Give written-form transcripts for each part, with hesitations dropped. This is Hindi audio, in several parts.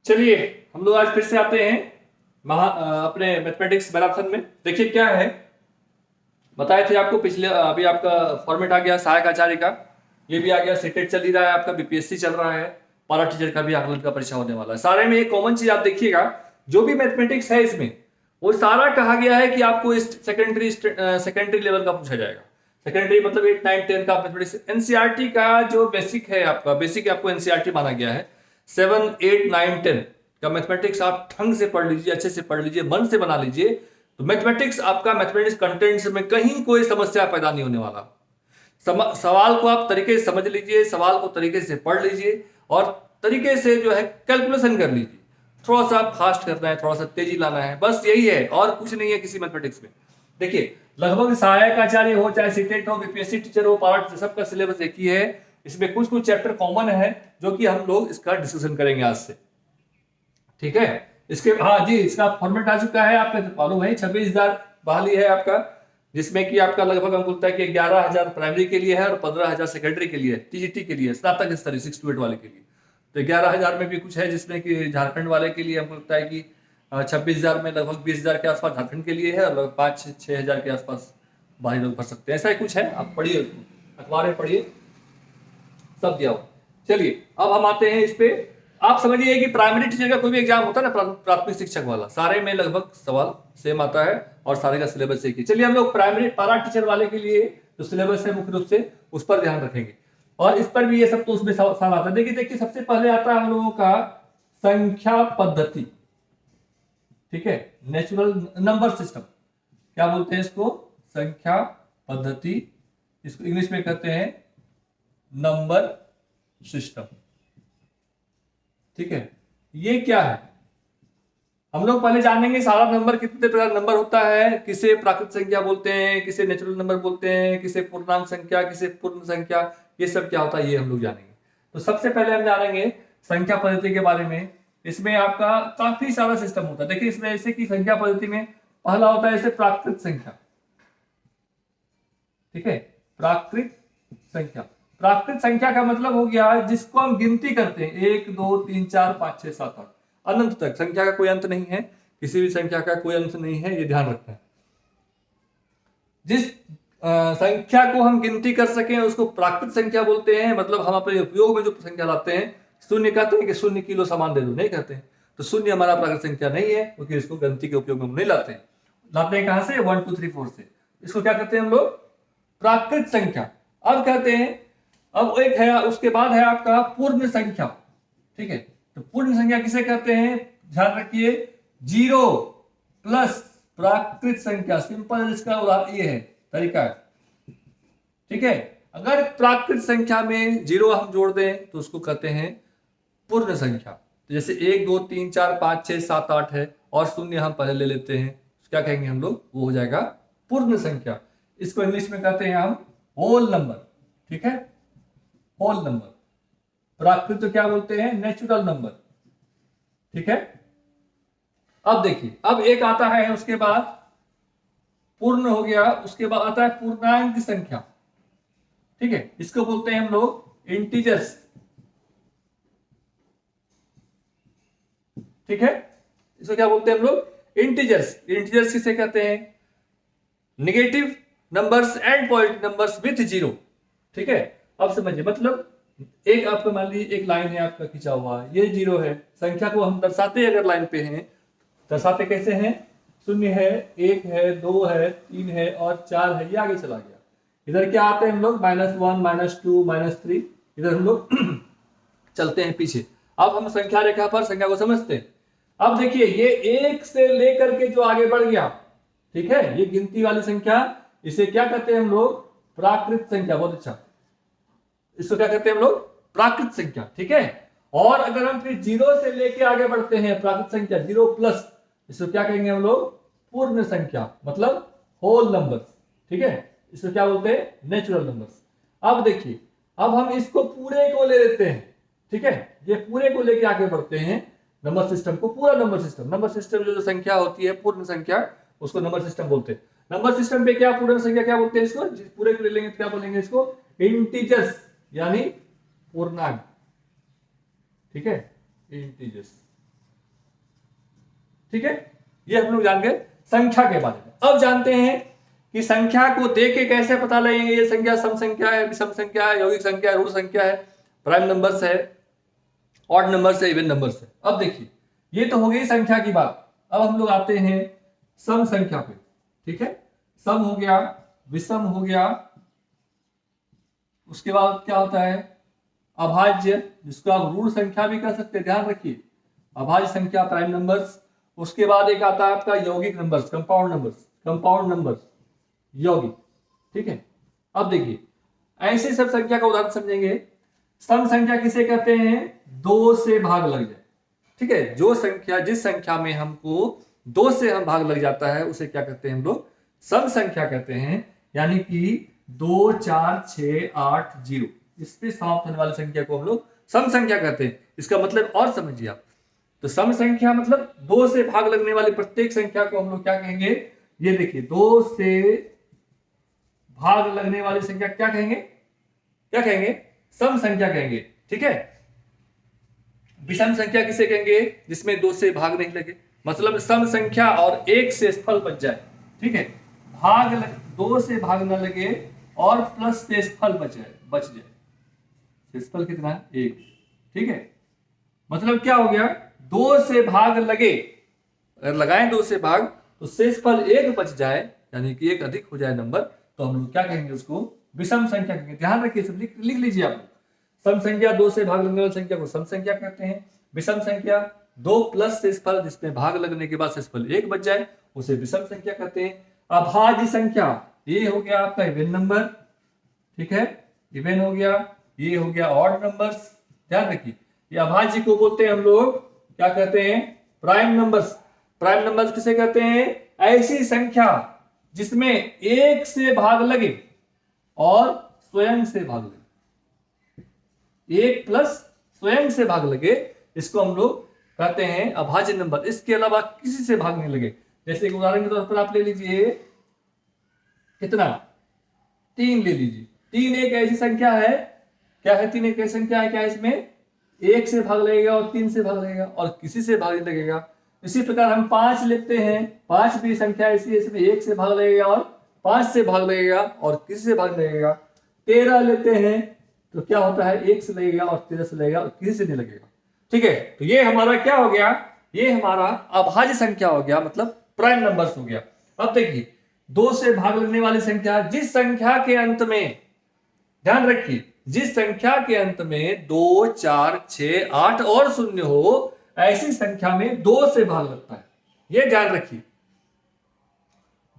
चलिए हम लोग आज फिर से आते हैं अपने मैथमेटिक्स मैराथन में। देखिए क्या है, बताए थे आपको पिछले, अभी आपका फॉर्मेट आ गया सहायक आचार्य का, ये भी आ गया, सेटेट चल ही रहा है, आपका बीपीएससी चल रहा है, पारा टीचर का भी आकलन का परीक्षा होने वाला है। सारे में एक कॉमन चीज आप देखिएगा, जो भी मैथमेटिक्स है इसमें वो सारा कहा गया है कि आपको इस सेकेंडरी लेवल का पूछा जाएगा। सेकेंडरी मतलब 8, 9, 10 का मैथमेटिक्स। एनसीईआरटी का जो बेसिक है, आपका बेसिक आपको एनसीईआरटी माना गया है। 7, 8, 9, 10 का मैथमेटिक्स आप ढंग से पढ़ लीजिए, अच्छे से पढ़ लीजिए, मन से बना लीजिए, तो मैथमेटिक्स आपका मैथमेटिक्स कंटेंट्स में कहीं कोई समस्या पैदा नहीं होने वाला। सवाल को आप तरीके से समझ लीजिए, सवाल को तरीके से पढ़ लीजिए और तरीके से जो है कैलकुलेशन कर लीजिए। थोड़ा सा फास्ट करना है, थोड़ा सा तेजी लाना है, बस यही है और कुछ नहीं है किसी मैथमेटिक्स में। देखिए लगभग सहायक आचार्य हो, चाहे सीटेट हो, बीपीएससी टीचर हो, पारा, सबका सिलेबस एक ही है। इसमें कुछ कुछ चैप्टर कॉमन है जो कि हम लोग इसका डिस्कशन करेंगे आज से, ठीक है। इसके हाँ जी, इसका फॉर्मेट आ चुका है, आपका मालूम है 26,000 बहाली है आपका, जिसमें कि आपका लगभग हमको लगता है कि 11,000 प्राइमरी के लिए है और 15,000 सेकेंडरी के लिए, टीजीटी के लिए, स्नातक स्तरीय 6 to 8 वाले के लिए। तो 11,000 में भी कुछ है जिसमें कि झारखंड वाले के लिए हमको लगता है कि 26,000 में लगभग 20,000 के आसपास झारखंड के लिए है और लगभग 5-6 हजार के आसपास बाहरी लोग भर सकते हैं, ऐसा ही कुछ है। आप पढ़िए, अखबार में पढ़िए, सब दिया हुआ। चलिए अब हम आते हैं इस पे। आप समझिए कि प्राइमरी टीचर का कोई भी एग्जाम होता है ना, प्राथमिक शिक्षक वाला, सारे में लगभग सवाल सेम आता है और सारे का सिलेबस एक ही। चलिए हम लोग प्राइमरी पारा टीचर वाले के लिए जो सिलेबस है मुख्य रूप से उस पर ध्यान रखेंगे और इस पर भी ये सब तो उसमें सवाल आता है। देखिए सबसे पहले आता है हम लोगों का संख्या पद्धति, ठीक है, नेचुरल नंबर सिस्टम, क्या बोलते हैं इसको, संख्या पद्धति, इसको इंग्लिश में कहते हैं नंबर सिस्टम, ठीक है। ये क्या है हम लोग पहले जानेंगे। सारा नंबर कितने प्रकार नंबर होता है, किसे प्राकृत संख्या बोलते हैं, किसे नेचुरल नंबर बोलते हैं, किसे पूर्णांक संख्या, किसे पूर्ण संख्या, ये सब क्या होता है ये हम लोग जानेंगे। तो सबसे पहले हम जानेंगे संख्या पद्धति के बारे में। इसमें आपका काफी सारा सिस्टम होता है। देखिए इसमें ऐसे कि संख्या पद्धति में पहला होता है ऐसे प्राकृत संख्या, ठीक है, प्राकृत संख्या। प्राकृत संख्या का मतलब हो गया जिसको हम गिनती करते हैं, 1, 2, 3, 4, 5, 6, 7, 8 अनंत तक। संख्या का कोई अंत नहीं है, किसी भी संख्या का कोई अंत नहीं है, ये ध्यान रखना है। जिस संख्या को हम गिनती कर सकें उसको प्राकृत संख्या बोलते हैं। मतलब हम अपने उपयोग में जो संख्या लाते हैं, शून्य कहते हैं कि 0 किलो सामान दे दो, नहीं कहते हैं, तो शून्य हमारा प्राकृत संख्या नहीं है क्योंकि इसको गिनती के उपयोग में हम नहीं लाते हैं। लाते हैं कहां से, 1, 2, 3, 4 से। इसको क्या कहते हैं हम लोग, प्राकृत संख्या। अब कहते हैं, अब एक है, उसके बाद है आपका पूर्ण संख्या, ठीक है। तो पूर्ण संख्या किसे कहते हैं, ध्यान रखिए, 0 प्लस प्राकृत संख्या, सिंपल इसका उदाहरण ये है, तरीका है, ठीक है। अगर प्राकृत संख्या में 0 हम जोड़ दें तो उसको कहते हैं पूर्ण संख्या। तो जैसे 1, 2, 3, 4, 5, 6, 7, 8 है और शून्य हम पहले ले लेते हैं, क्या कहेंगे हम लोग, वो हो जाएगा पूर्ण संख्या। इसको इंग्लिश में कहते हैं हम होल नंबर, ठीक है, होल नंबर। प्राकृत तो क्या बोलते हैं, नेचुरल नंबर, ठीक है। अब देखिए, अब एक आता है उसके बाद पूर्ण हो गया, उसके बाद आता है पूर्णांक संख्या, ठीक है। इसको बोलते हैं हम लोग इंटीजर्स, ठीक है। इसको क्या बोलते हैं हम लोग, इंटीजर्स। इंटीजर्स किसे कहते हैं, negative numbers and positive numbers with 0, ठीक है। अब समझिए, मतलब एक आपका मान लीजिए एक लाइन है आपका खींचा हुआ, ये 0 है, संख्या को हम दर्शाते अगर लाइन पे हैं, दर्शाते कैसे हैं, 0 है, 1 है, 2 है, 3 है और 4 है, ये आगे चला गया। इधर क्या आते हैं हम लोग, -1, -2, -3, इधर हम लोग चलते हैं पीछे। अब हम संख्या रेखा पर संख्या को समझते हैं। अब देखिए ये 1 से लेकर के जो आगे बढ़ गया, ठीक है, ये गिनती वाली संख्या, इसे क्या कहते हैं हम लोग, प्राकृत संख्या। बहुत अच्छा, इसको क्या कहते हैं हम लोग, प्राकृत संख्या, ठीक है। और अगर हम फिर 0 से लेके आगे बढ़ते हैं, प्राकृत संख्या 0 प्लस, इसको क्या कहेंगे हम लोग, पूर्ण संख्या, मतलब होल नंबर्स, ठीक है। इसको क्या बोलते हैं, नेचुरल नंबर्स। अब देखिए, अब हम इसको पूरे को ले लेते हैं, ठीक है, ये पूरे को लेके आगे बढ़ते हैं नंबर सिस्टम को, पूरा नंबर सिस्टम। नंबर सिस्टम जो संख्या होती है पूर्ण संख्या, उसको नंबर सिस्टम बोलते हैं। नंबर सिस्टम पे क्या पूर्ण संख्या क्या बोलते हैं, इसको पूरे को ले लेंगे क्या बोलेंगे, इसको इंटीजर्स यानी पूर्णांक, ठीक है, इंटीजर्स। ठीक है, ये हम लोग जान गए संख्या के बारे में। अब जानते हैं कि संख्या को देख के कैसे पता लगेंगे ये संख्या सम संख्या है, विषम संख्या है, यौगिक संख्या है, ऋण संख्या है, प्राइम नंबर्स है, ऑड नंबर्स है, इवन नंबर्स है। अब देखिए ये तो हो गई संख्या की बात। अब हम लोग आते हैं सम संख्या पे, ठीक है। सम हो गया, विषम हो गया, उसके बाद क्या होता है अभाज्य, जिसको आप ऋण संख्या भी कर सकते हैं, ध्यान रखिए अभाज्य संख्या, प्राइम नंबर्स। उसके बाद एक आता है आपका यौगिक numbers, compound numbers, compound numbers यौगिक, ठीक है। अब देखिए ऐसे सब संख्या का उदाहरण समझेंगे। सम संख्या किसे कहते हैं, दो से भाग लग जाए, ठीक है। जो संख्या, जिस संख्या में हमको दो से हम भाग लग जाता है उसे क्या कहते हैं हम लोग, सम संख्या कहते हैं। यानी कि 2, 4, 6, 8, 0 इस पे समाप्त होने वाली संख्या को हम लोग सम संख्या कहते हैं। इसका मतलब और समझिए आप, तो सम संख्या मतलब दो से भाग लगने वाली प्रत्येक संख्या को हम लोग क्या कहेंगे, ये देखिए दो से भाग लगने वाली संख्या क्या कहेंगे, क्या कहेंगे, सम संख्या कहेंगे, ठीक है। विषम संख्या किसे कहेंगे, जिसमें दो से भाग नहीं लगे, मतलब सम संख्या और एक शेषफल बच जाए, ठीक है। दो से भाग न लगे और प्लस शेषफल बच जाए। शेषफल कितना, एक, ठीक है। मतलब क्या हो गया, दो से भाग लगे, अगर लगाएं दो से भाग तो शेषफल एक बच जाए, यानी कि एक अधिक हो जाए नंबर, तो हम लोग क्या कहेंगे उसको, विषम संख्या कहेंगे। ध्यान रखिए, सब लिख लीजिए आप। सम संख्या दो से भाग लगने वाली संख्या को सम संख्या कहते हैं। विषम संख्या दो प्लस शेषफल, जिसमें भाग लगने के बाद शेषफल एक बच जाए, उसे विषम संख्या कहते हैं। अभाज्य संख्या, ये हो गया आपका इवन नंबर, ठीक है, इवन हो गया, ये हो गया ऑड नंबर्स। ध्यान रखिए ये अभाज्य को बोलते हैं हम लोग क्या कहते हैं, प्राइम नंबर्स। प्राइम नंबर्स किसे कहते हैं, ऐसी संख्या जिसमें एक से भाग लगे और स्वयं से भाग लगे, एक प्लस स्वयं से भाग लगे, इसको हम लोग कहते हैं अभाज्य नंबर। इसके अलावा किसी से भाग नहीं लगे। जैसे एक उदाहरण के तौर पर आप ले लीजिए, कितना, 3 ले लीजिए। 3 एक ऐसी संख्या है, क्या है, 3 एक ऐसी संख्या है, क्या इसमें एक से भाग लगेगा और 3 से भाग लगेगा और किसी से भाग नहीं लगेगा। इसी प्रकार हम 5 लेते हैं, 5 भी संख्या ऐसी है, इसमें एक से भाग लगेगा और 5 से भाग लगेगा और किसी से भाग लगेगा। 13 लेते हैं तो क्या होता है, एक से लगेगा और 13 से लगेगा और किसी से नहीं लगेगा, ठीक है। तो ये हमारा क्या हो गया, ये हमारा अभाज्य संख्या हो गया, मतलब प्राइम नंबर्स हो गया। अब देखिए दो से भाग लगने वाली संख्या, जिस संख्या के अंत में, ध्यान रखिए, जिस संख्या के अंत में 2, 4, 6, 8 और 0 हो, ऐसी संख्या में 2 से भाग लगता है। यह ध्यान रखिए,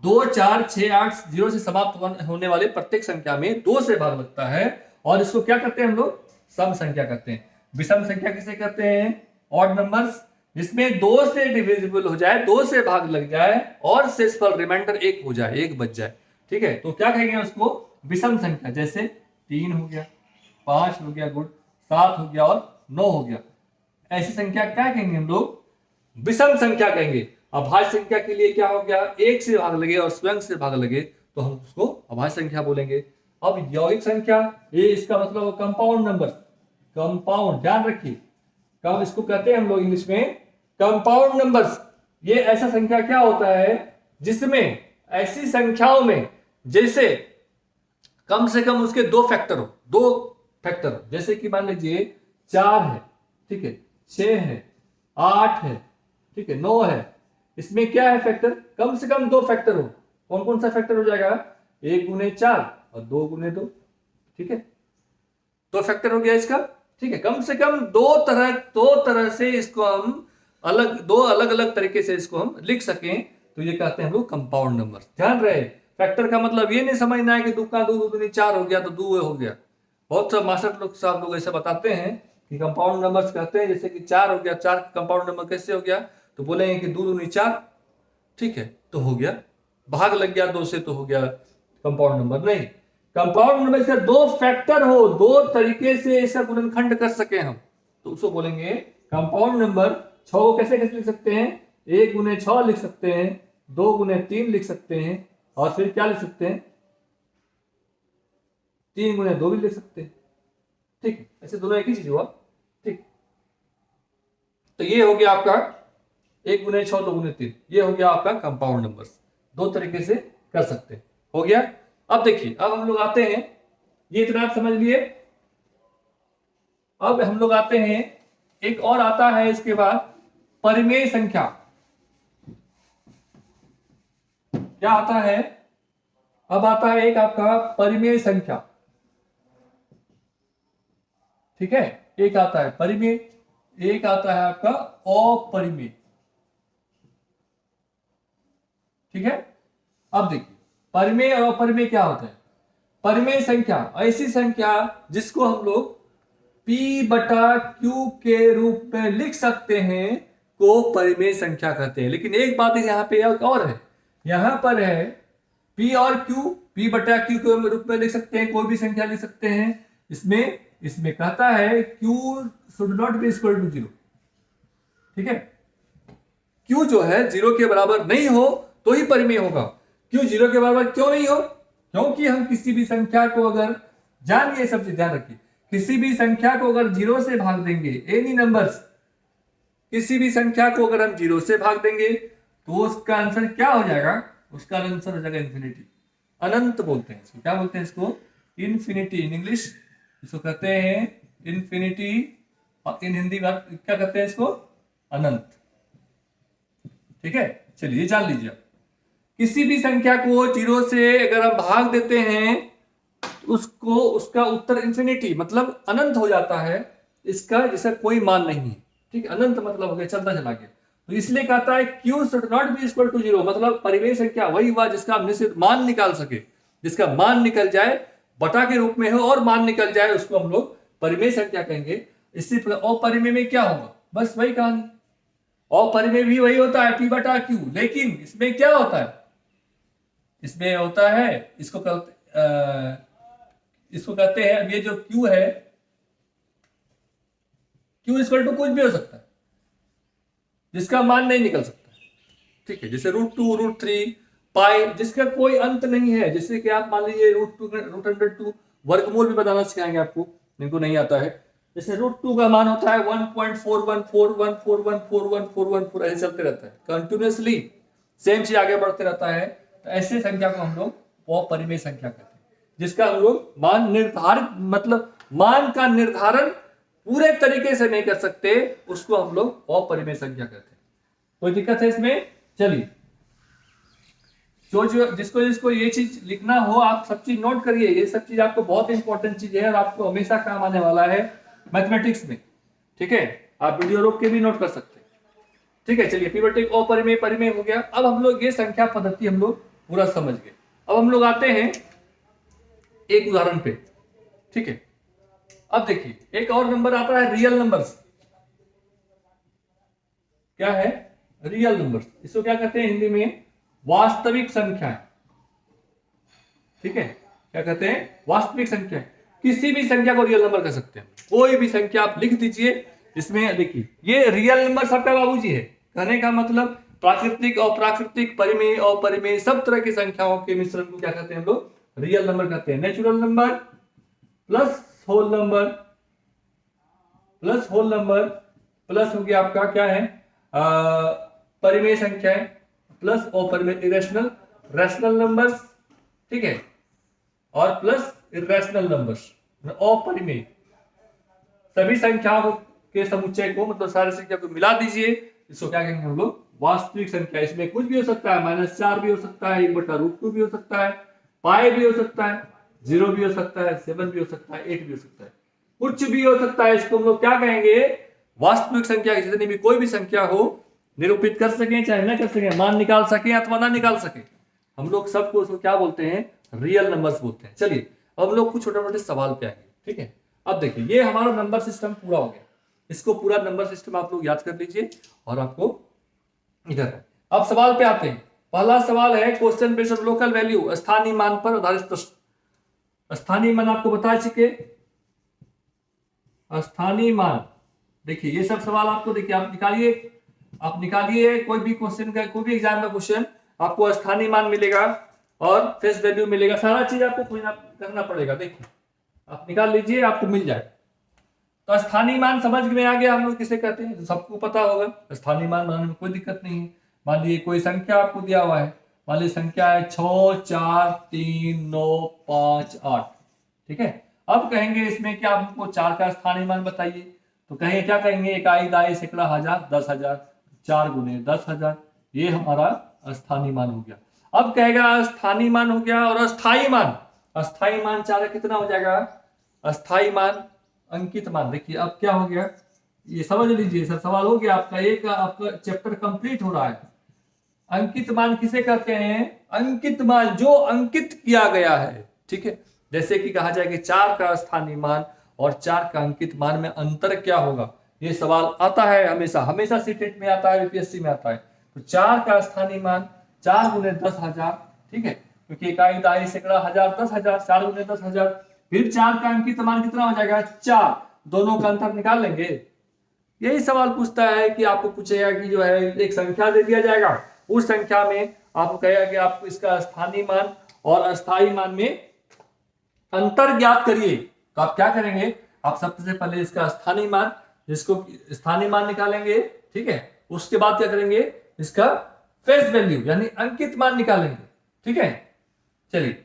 2, 4, 6, 8, 0 से समाप्त होने वाले प्रत्येक संख्या में 2 से भाग लगता है और इसको क्या करते हैं हम लोग, सम संख्या कहते हैं। विषम संख्या किसे कहते हैं, ऑड नंबर्स, जिसमें 2 से डिविजिबल हो जाए, 2 से भाग लग जाए और शेषफल रिमाइंडर 1 हो जाए, 1 बच जाए, ठीक है। तो क्या कहेंगे उसको, विषम संख्या। जैसे 3 हो गया, 5 हो गया, गुड, 7 हो गया और 9 हो गया। ऐसी संख्या क्या कहेंगे हम लोग, विषम संख्या कहेंगे। अभाज्य संख्या के लिए क्या हो गया, एक से भाग लगे और स्वयं से भाग लगे तो हम उसको अभाज्य संख्या बोलेंगे। अब यौगिक संख्या, ये इसका मतलब कंपाउंड नंबर, कंपाउंड, ध्यान रखिए, कब इसको कहते हैं हम लोग इंग्लिश में कंपाउंड नंबर्स। ये ऐसा संख्या क्या होता है जिसमें, ऐसी संख्याओं में जैसे कम से कम उसके दो फैक्टर हो। जैसे कि मान लीजिए 4 है, ठीक है, 6 है, 8 है, ठीक है, 9 है, इसमें क्या है फैक्टर, कम से कम 2 फैक्टर हो। कौन कौन सा फैक्टर हो जाएगा, 1 गुने 4 और 2 गुने 2, ठीक है, 2 फैक्टर हो गया इसका, ठीक है। कम से कम दो तरह से इसको हम दो अलग अलग तरीके से इसको हम लिख सकें, तो ये कहते हैं हम लोग कंपाउंड नंबर। ध्यान रहे, फैक्टर का मतलब ये नहीं समझना है कि 2 का 2 दूनी 4 हो गया तो 2 हो गया। बहुत सा मास्टर लोग साहब लोग ऐसा बताते हैं कि कंपाउंड नंबर्स कहते हैं, जैसे कि 4 हो गया, 4 कंपाउंड नंबर कैसे हो गया, तो बोलेंगे कि 2 दूनी 4, ठीक है, तो हो गया, भाग लग गया 2 से तो हो गया कंपाउंड नंबर। नहीं, कंपाउंड नंबर से 2 फैक्टर हो, 2 तरीके से इसका गुणनखंड कर सके हम, तो उसको बोलेंगे कंपाउंड नंबर। 6 को कैसे कैसे लिख सकते हैं, 1 गुने 6 लिख सकते हैं, 2 गुने 3 लिख सकते हैं और फिर क्या लिख सकते हैं, 3 गुने 2 भी लिख सकते हैं, ठीक है। ऐसे दोनों एक ही चीज हुआ, ठीक। तो ये हो गया आपका 1 गुने 6 2 गुने 3, ये हो गया आपका कंपाउंड नंबर्स। दो तरीके से कर सकते हैं, हो गया। अब देखिए, अब हम लोग आते हैं, ये इतना आप समझ लिए। अब हम लोग आते हैं, एक और आता है इसके बाद, परिमेय संख्या। क्या आता है? अब आता है एक आपका परिमेय संख्या, ठीक है। एक आता है परिमेय, एक आता है आपका अपरिमेय, ठीक है। अब देखिए, परिमेय और अपरिमेय क्या होता है? परिमेय संख्या ऐसी संख्या जिसको हम लोग P बटा Q के रूप में लिख सकते हैं को परिमेय संख्या कहते हैं। लेकिन एक बात यहाँ पे और है, यहाँ पर है P और Q, P बटा Q के रूप में लिख सकते हैं, कोई भी संख्या लिख सकते हैं। इसमें कहता है Q should not be equal to 0, ठीक है। Q जो है 0 के बराबर नहीं हो तो ही परिमेय होगा। Q 0 के बराबर क्यों नहीं हो? क्योंकि हम किसी भी संख्या को अगर, जानिए सब चीज ध्यान रखिए, किसी भी संख्या को अगर 0 से भाग देंगे, एनी नंबर्स, किसी भी संख्या को अगर हम 0 से भाग देंगे तो उसका आंसर क्या हो जाएगा? उसका आंसर हो जाएगा इंफिनिटी, अनंत बोलते हैं इसको। क्या बोलते हैं इसको? इन्फिनिटी इन इंग्लिश, इसको कहते हैं इन्फिनिटी, और इन हिंदी बात क्या कहते हैं इसको? अनंत, ठीक है। चलिए जान लीजिए, किसी भी संख्या को 0 से अगर हम भाग देते हैं उसको, उसका उत्तर इंफिनिटी मतलब अनंत हो जाता है। इसका जिसका कोई मान नहीं है, ठीक। अनंत मतलब हो गया चलता चला गया। तो इसलिए कहता है Q should not be equal to 0, मतलब परिमेय संख्या वही हुआ जिसका हम निश्चित मान निकाल सके। जिसका मान निकल जाए, बटा के रूप में हो और मान निकल जाए, उसको हम लोग परिमेय संख्या कहेंगे। इसी अपरिमेय में क्या होगा? बस वही कहानी। अपरिमेय भी वही होता है P बटा Q, लेकिन इसमें क्या होता है? इसमें होता है, इसको कहते हैं, अब ये जो Q है, Q इक्वल टू कुछ भी हो सकता है जिसका मान नहीं निकल सकता, ठीक है। जैसे √2, √3, पाई, जिसका कोई अंत नहीं है। जैसे कि आप मान लीजिए √2 वर्गमूल भी बताना सिखाएंगे आपको, जिनको नहीं आता है। जैसे √2 का मान होता है 1.4141414141 ऐसे चलते रहता है कंटिन्यूअसली, सेम चीज आगे बढ़ते रहता है। तो ऐसे संख्या को हम लोग अपरिमेय संख्या कहते हैं, जिसका हम लोग मान निर्धारित, मतलब मान का निर्धारण पूरे तरीके से नहीं कर सकते, उसको हम लोग अपरिमेय संख्या कहते हैं। कोई दिक्कत है इसमें? चलिए, जिसको ये चीज लिखना हो, आप सब चीज नोट करिए। ये सब चीज आपको बहुत इंपॉर्टेंट चीज है और आपको हमेशा काम आने वाला है मैथमेटिक्स में, ठीक है। आप वीडियो रोक के भी नोट कर सकते हैं, ठीक है। चलिए, पिवटिक अपरिमेय परिमेय हो गया। अब हम लोग ये संख्या पद्धति हम लोग पूरा समझ गए। अब हम लोग आते हैं एक उदाहरण पे, ठीक है। अब देखिए, एक और नंबर आता है रियल नंबर्स। क्या है? Real numbers. इसको क्या कहते हैं हिंदी में? वास्तविक संख्याएं, ठीक है। क्या कहते हैं? वास्तविक संख्या। किसी भी संख्या को रियल नंबर कह सकते हैं। कोई भी संख्या आप लिख दीजिए इसमें। देखिए, ये रियल नंबर सबका बाबूजी है। कहने का मतलब प्राकृतिक, अप्राकृतिक, परिमेय, अपरिमेय, सब तरह की संख्याओं के मिश्रण को क्या कहते हैं हम लोग? रियल नंबर कहते हैं। Natural number plus whole number, plus whole number, plus हो गया आपका क्या है? परिमेय संख्याएं, प्लस अपरिमेय इरेशनल, रैशनल नंबर्स, ठीक है, और प्लस इरेशनल नंबर्स, अपरिमेय। सभी संख्याओं के समुच्चय को, मतलब सारी संख्या को मिला दीजिए, इसको क्या कहेंगे हम लोग? वास्तविक संख्या। इसमें कुछ भी हो सकता है, -4 भी हो सकता है, 1/√2 भी हो सकता है, पाई भी हो सकता है, 0 भी हो सकता है, 7 भी हो सकता है, 8 भी हो सकता है, कुछ भी हो सकता है। इसको हम लोग क्या कहेंगे? वास्तविक संख्या। जितनी भी कोई भी संख्या हो, निरूपित कर सकें चाहे न कर सकें, मान निकाल सकें अथवा ना निकाल सकें, हम लोग सबको उसको क्या बोलते हैं? रियल नंबर्स बोलते हैं। चलिए, अब हम लोग कुछ छोटे मोटे सवाल पे आएंगे, ठीक है। अब देखिए, ये हमारा नंबर सिस्टम पूरा हो गया। इसको पूरा नंबर सिस्टम आप लोग याद कर लीजिए और आपको इधर है। अब सवाल पे आते हैं। पहला सवाल है question based on local value, स्थानीय मान पर आधारित प्रश्न। स्थानीय मान आपको बता चुके, स्थानीय मान। देखिए, ये सब सवाल आपको, देखिए आप निकालिए कोई भी क्वेश्चन का, कोई भी एग्जाम का क्वेश्चन, आपको स्थानीय मान मिलेगा और फेस वैल्यू मिलेगा, सारा चीज आपको करना पड़ेगा। देखिए, आप निकाल लीजिए, आपको मिल जाए। तो स्थानीय मान समझ में आ गया हम लोग किसे कहते हैं, तो सबको पता होगा। स्थानीय मान बनाने में कोई दिक्कत नहीं है। मान लीजिए कोई संख्या आपको दिया हुआ है, मान लीजिए संख्या है 6 4 3 9 5 8, ठीक है। अब कहेंगे इसमें कि आप हमको 4 का स्थानीय मान बताइए, तो कहेंगे क्या कहेंगे, इकाई दहाई सैकड़ा हजार 10,000, 4 गुने 10,000, ये हमारा स्थानीय मान हो गया। अब कहेगा स्थानीय मान हो गया और अस्थाई मान, अस्थाई मान 4 कितना हो जाएगा, अस्थाई मान अंकित मान। देखिए अब क्या हो गया, ये समझ लीजिए सर, सवाल हो गया आपका, एक आपका चैप्टर कंप्लीट हो रहा है। अंकित मान किसे कहते हैं, अंकित मान जो अंकित किया गया है, ठीक है। जैसे कि कहा जाए कि 4 का स्थानीय मान और 4 का अंकित मान में अंतर क्या होगा, ये सवाल आता है हमेशा, हमेशा सीटेट में आता है, यूपीएससी में आता है। तो 4 का स्थानीय मान 4 गुने 10,000, ठीक है, क्योंकि इकाई दहाई सैकड़ा हजार 10,000, 4 गुने 10,000। फिर 4 का अंकित मान कितना हो जाएगा 4, दोनों का अंतर निकाल लेंगे। यही सवाल पूछता है कि आपको पूछेगा कि जो है एक संख्या दे दिया जाएगा, उस संख्या में आपको कहेगा कि आप इसका स्थानीय मान और अस्थाई मान में अंतर ज्ञात करिए। तो आप क्या करेंगे, आप सबसे पहले इसका स्थानीय मान, जिसको स्थानीय मान निकालेंगे, ठीक है। उसके बाद क्या करेंगे, इसका फेस वैल्यू यानी अंकित मान निकालेंगे, ठीक है। चलिए,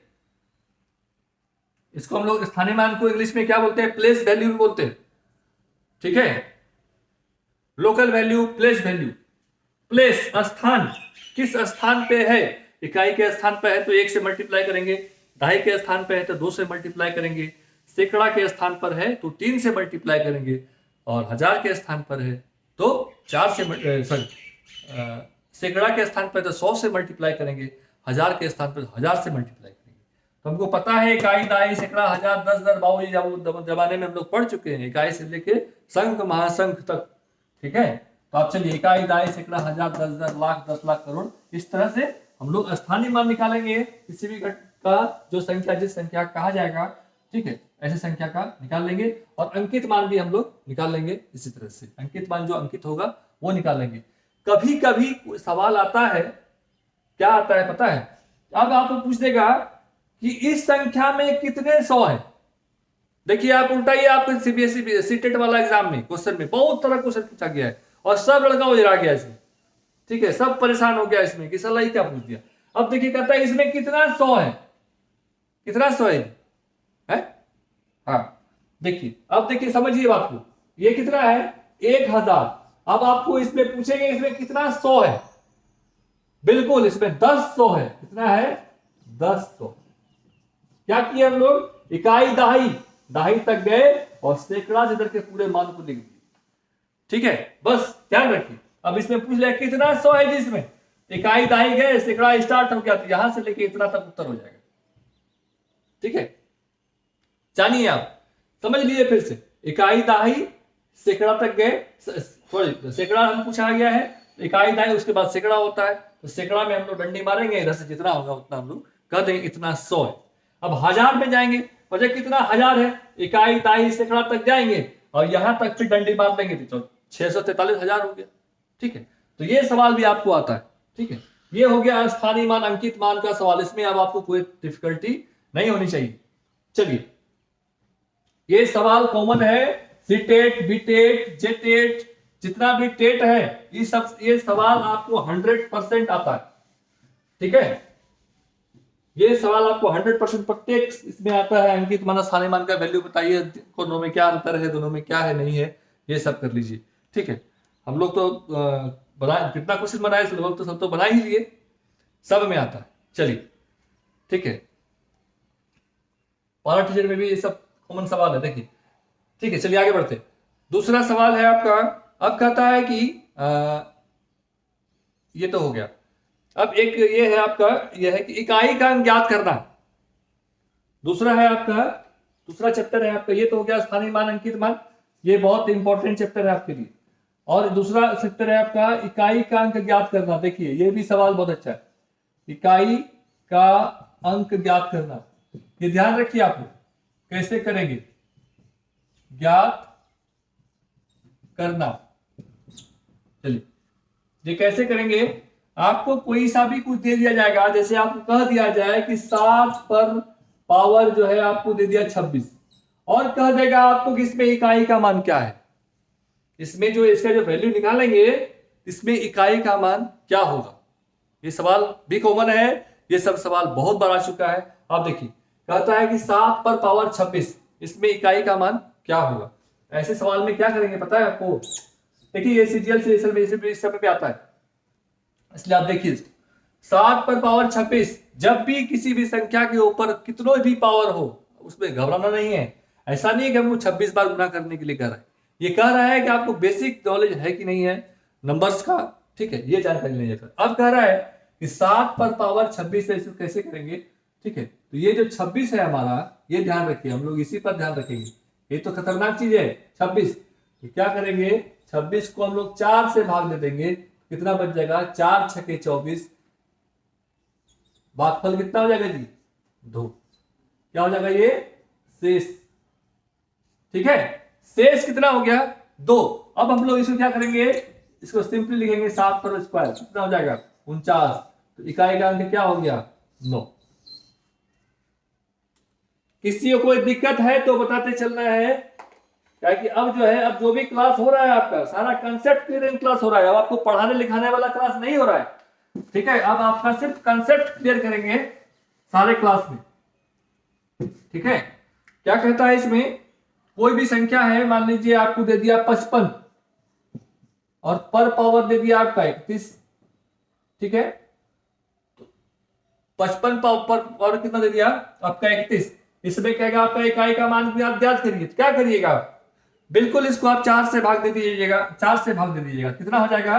इसको हम लोग स्थानीय मान को इंग्लिश में क्या बोलते हैं, प्लेस वैल्यू बोलते हैं, ठीक है। Local value, place value. Place स्थान, किस स्थान पे है, इकाई के स्थान पे है तो 1 से मल्टीप्लाई करेंगे, दहाई के स्थान पे है तो 2 से मल्टीप्लाई करेंगे, सैकड़ा के स्थान पर है तो 3 से मल्टीप्लाई करेंगे, और हजार के स्थान पर है तो 4 से सैकड़ा के स्थान पर तो 100 से मल्टीप्लाई करेंगे, हजार के स्थान पर 1000 से मल्टीप्लाई करेंगे। तो हमको पता है इकाई दहाई सैकड़ा हजार 10,000 बाबू जमाने में हम लोग पढ़ चुके हैं, इकाई से लेके संख महासंख तक, ठीक है। तो आप चलिए इकाई दहाई सैकड़ा हजार 10,000 लाख 10 लाख करोड़, इस तरह से हम लोग स्थानीय मान निकालेंगे किसी भी घट का, जो संख्या जिस संख्या कहा जाएगा, ठीक है, ऐसे संख्या का निकाल लेंगे। और अंकित मान भी हम लोग निकाल लेंगे इसी तरह से, अंकित मान जो अंकित होगा वो निकाल लेंगे। कभी कभी सवाल आता है, क्या आता है पता है, अब आपको पूछ देगा कि इस संख्या में कितने 100 है। देखिए आप उल्टाइए, आपको सीबीएसई सीटेट वाला एग्जाम में क्वेश्चन में बहुत तरह क्वेश्चन पूछा गया है और सब लड़का उजरा गया इसमें, ठीक है, सब परेशान हो गया इसमें कि साला ये क्या पूछ दिया। अब देखिए कहता है इसमें कितना 100 है, कितना 100 है? हाँ देखिए, अब देखिए समझिए बात को, ये कितना है 1000। अब आपको इसमें पूछेंगे इसमें कितना 100 है, बिल्कुल इसमें 10 है, कितना है 10। क्या किया हम लोग, इकाई दहाई, दहाई तक गए और सैकड़ा से करके पूरे मान को लिख दिए, ठीक है। बस ध्यान रखिए, अब इसमें पूछ लिया कितना 100 है, जिसमें इकाई दहाई गए सैकड़ा स्टार्ट हो गया, तो यहां से लेके इतना तक उत्तर हो जाएगा, ठीक है। जानिए आप, समझ लीजिए फिर से, इकाई दहाई सैकड़ा तक गए, सॉरी सैकड़ा हम पूछा गया है, इकाई दहाई उसके बाद सैकड़ा होता है, तो सैकड़ा में हम लोग डंडी मारेंगे, इधर से जितना होगा उतना हम लोग कह देंगे इतना 100 है। अब हजार में जाएंगे, वजह कितना 1000 है, इकाई दहाई सैकड़ा तक जाएंगे और यहां तक फिर डंडी मार देंगे तो 643,000 हो गया, ठीक है। तो ये सवाल भी आपको आता है, ठीक है। ये हो गया स्थानीय मान अंकित मान का सवाल, इसमें अब आपको कोई डिफिकल्टी नहीं होनी चाहिए। चलिए, ये सवाल कॉमन है, सीटेट बीटेट जेटेट जितना भी टेट है, ये सवाल आपको 100% आता है, ठीक है। ये सवाल आपको 100% प्रत्येक इसमें आता है। अंकित मान स्थानीय मान का वैल्यू बताइए, दोनों में क्या अंतर है, दोनों में क्या है नहीं है, ये सब कर लीजिए, ठीक है। हम लोग तो बनाए, कितना क्वेश्चन बनाए लोग तो सब तो बना ही लिए, सब में आता है। चलिए ठीक है, पारा टीचर में भी ये सब कॉमन सवाल है, देखिए ठीक है। चलिए आगे बढ़ते, दूसरा सवाल है आपका, अब कहता है कि ये तो हो गया, अब एक ये है आपका, ये है कि इकाई का अंक ज्ञात करना। दूसरा है आपका, दूसरा चैप्टर है आपका, ये तो हो गया स्थानीय मान अंकित मान, ये बहुत इंपॉर्टेंट चैप्टर है आपके लिए। और दूसरा चैप्टर है आपका इकाई का अंक ज्ञात करना। देखिए ये भी सवाल बहुत अच्छा है, इकाई का अंक ज्ञात करना, ये ध्यान रखिए आप लोग कैसे करेंगे, ज्ञात करना। चलिए ये कैसे करेंगे, आपको कोई सा भी कुछ दे दिया जाएगा, जैसे आपको कह दिया जाए कि 7 पर पावर जो है आपको दे दिया 26 और कह देगा आपको कि इसमें इकाई का मान क्या है, इसमें जो इसका जो वैल्यू निकालेंगे इसमें इकाई का मान क्या होगा। ये सवाल भी कॉमन है, ये सब सवाल बहुत बार आ चुका है। आप देखिए कहता है कि 7 पर पावर 26, इसमें इकाई का मान क्या होगा। ऐसे सवाल में क्या करेंगे पता है आपको, देखिए ये सीजीएल से इस समय पे आता है, इसलिए आप देखिए 7 पर पावर 26, जब भी किसी भी संख्या के ऊपर कितनों भी पावर हो उसमें घबराना नहीं है। ऐसा नहीं है कि हमको 26 बार गुना करने के लिए कह रहा है, ये कह रहा है कि आपको बेसिक नॉलेज है कि नहीं है नंबर्स का, ठीक है, ये जानकारी लेने का। अब कह रहा है कि 7 पर पावर 26 से इसको कैसे करेंगे, ठीक है। तो ये जो 26 है हमारा, ये ध्यान रखिए, हम लोग इसी पर ध्यान रखेंगे, ये तो खतरनाक चीज है 26। तो क्या करेंगे, 26 को हम लोग 4 से भाग दे देंगे, कितना बच जाएगा, 4 छके 24, भागफल कितना हो जाएगा जी 2, क्या हो जाएगा ये शेष, ठीक है, शेष कितना हो गया 2। अब हम लोग इसको क्या करेंगे, इसको सिंपली लिखेंगे 7 पर स्क्वायर, कितना हो जाएगा 49, तो इकाई का अंक क्या हो गया 9। किसी को कोई दिक्कत है तो बताते चलना है, क्या कि अब जो है, अब जो भी क्लास हो रहा है आपका सारा कंसेप्ट क्लियर क्लास हो रहा है, अब आपको पढ़ाने लिखाने वाला क्लास नहीं हो रहा है, ठीक है। अब आपका सिर्फ कंसेप्ट क्लियर करेंगे सारे क्लास में, ठीक है। क्या कहता है इसमें, कोई भी संख्या है, मान लीजिए आपको दे दिया 55 और पर पावर दे दिया आपका 31, ठीक है। 55 पर पावर कितना दे दिया आपका 31, इसमें कहेगा आपका इकाई का मान भी आप याद करिए, क्या करिएगा, बिल्कुल इसको आप 4 से भाग दे दीजिएगा, 4 से भाग दे दीजिएगा, कितना हो जाएगा,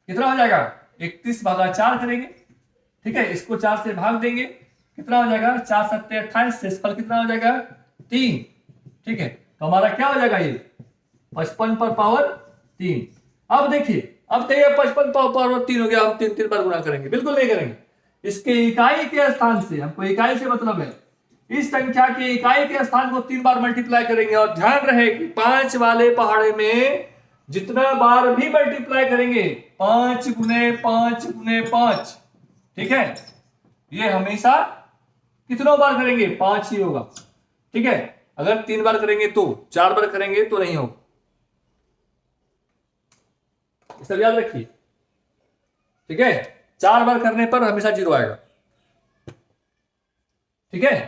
कितना हो जाएगा 31 भागा 4 करेंगे, ठीक है। इसको 4 से भाग देंगे, कितना हो जाएगा 4 सत्ते 28, शेषफल कितना हो जाएगा 3, ठीक है। तो हमारा क्या हो जाएगा ये 55 पर पावर 3। अब देखिए, अब कहिए 55 पर पावर 3 हो गया, हम 3 बार गुणा करेंगे, बिल्कुल नहीं करेंगे, इसके इकाई के स्थान से, हमको इकाई से मतलब है, इस संख्या के इकाई के स्थान को 3 बार मल्टीप्लाई करेंगे। और ध्यान रहे कि 5 वाले पहाड़े में जितना बार भी मल्टीप्लाई करेंगे 5 गुने 5 गुने 5, ठीक है, ये हमेशा कितनों बार करेंगे 5 ही होगा, ठीक है। अगर 3 बार करेंगे तो, 4 बार करेंगे तो नहीं होगा, सब याद रखिए, ठीक है। 4 बार करने पर हमेशा 0 आएगा, ठीक है।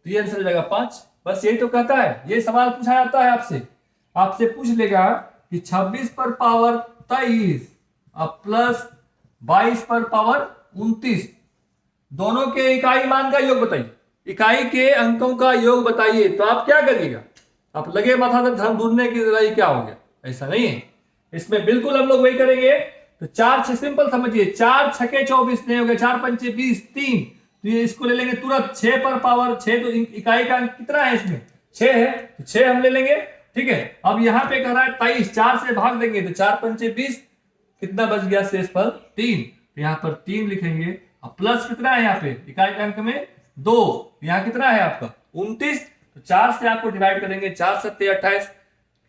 तो ये आंसर हो जाएगा 5। बस यही तो कहता है, ये सवाल पूछा जाता है आपसे, आपसे पूछ लेगा कि 26 पर पावर 23 अब प्लस 22 पर पावर 29, दोनों के इकाई मान का योग बताइए, इकाई के अंकों का योग बताइए। तो आप क्या करिएगा, आप लगे माथा तक धन ढूंढने की लड़ाई, क्या हो गया, ऐसा नहीं है, इसमें बिल्कुल हम लोग वही करेंगे। तो 4 6 सिंपल समझिए, 4 छके 24 नहीं हो गया, 4 पंचे 20 3, तो ये इसको ले लेंगे तुरंत 6 पर पावर 6, तो इकाई का अंक कितना है इसमें 6 है, तो 6 हम ले लेंगे, ठीक है। अब यहाँ पे कह रहा है 23, 4 से भाग देंगे तो 4 पंचे 20, कितना बच गया शेषफल 3, तो यहाँ पर 3 लिखेंगे। अब प्लस कितना है यहाँ पे इकाई के अंक में 2, यहाँ कितना है आपका 29, तो 4 से आपको डिवाइड करेंगे, 4 सत्ते 28,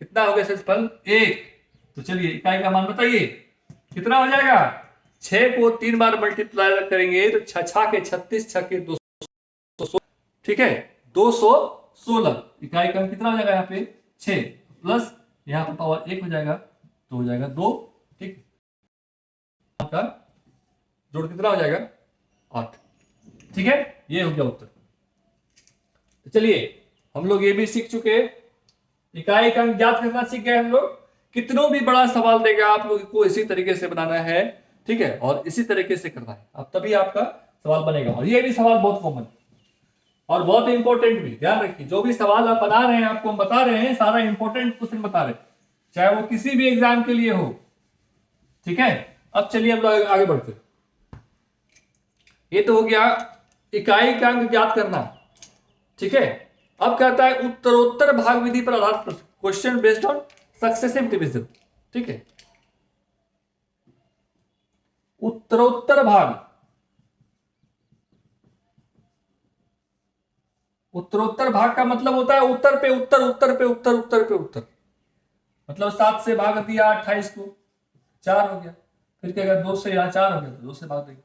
कितना हो गया शेषफल 1। तो चलिए इकाई का मान बताइए कितना हो जाएगा, 6 को 3 बार मल्टीप्लाई करेंगे तो 6 के 36 6 के 200, ठीक है, 216 इकाई का कितना हो जाएगा यहाँ पे 6, प्लस यहाँ पर पावर 1 हो जाएगा तो हो जाएगा 2, ठीक, आपका जोड़ कितना हो जाएगा 8, ठीक है। ये हो गया उत्तर। तो चलिए हम लोग ये भी सीख चुके, इकाई का अंक ज्ञात करना सीख गए हम लोग। कितनों भी बड़ा सवाल देगा आप लोगों को इसी तरीके से बनाना है, ठीक है, और इसी तरीके से करना है, अब तभी आपका सवाल बनेगा। और ये भी सवाल बहुत कॉमन और बहुत इंपॉर्टेंट भी, ध्यान रखिए, जो भी सवाल आप बना रहे हैं, आपको हम बता रहे हैं, सारा इंपॉर्टेंट क्वेश्चन बता रहे हैं, चाहे वो किसी भी एग्जाम के लिए हो, ठीक है। अब चलिए हम लोग आगे बढ़ते, ये तो हो गया इकाई का अंक ज्ञात करना, ठीक है। अब कहता है उत्तरोत्तर भाग विधि पर आधारित question based on successive division, ठीक है। उत्तरोत्तर भाग, उत्तरोत्तर भाग का मतलब होता है उत्तर पे उत्तर, उत्तर पे उत्तर, उत्तर पे उत्तर, मतलब 7 से भाग दिया 28 को 4 हो गया, फिर क्या 2 से यहाँ 4 हो गया तो 2 से भाग देंगे,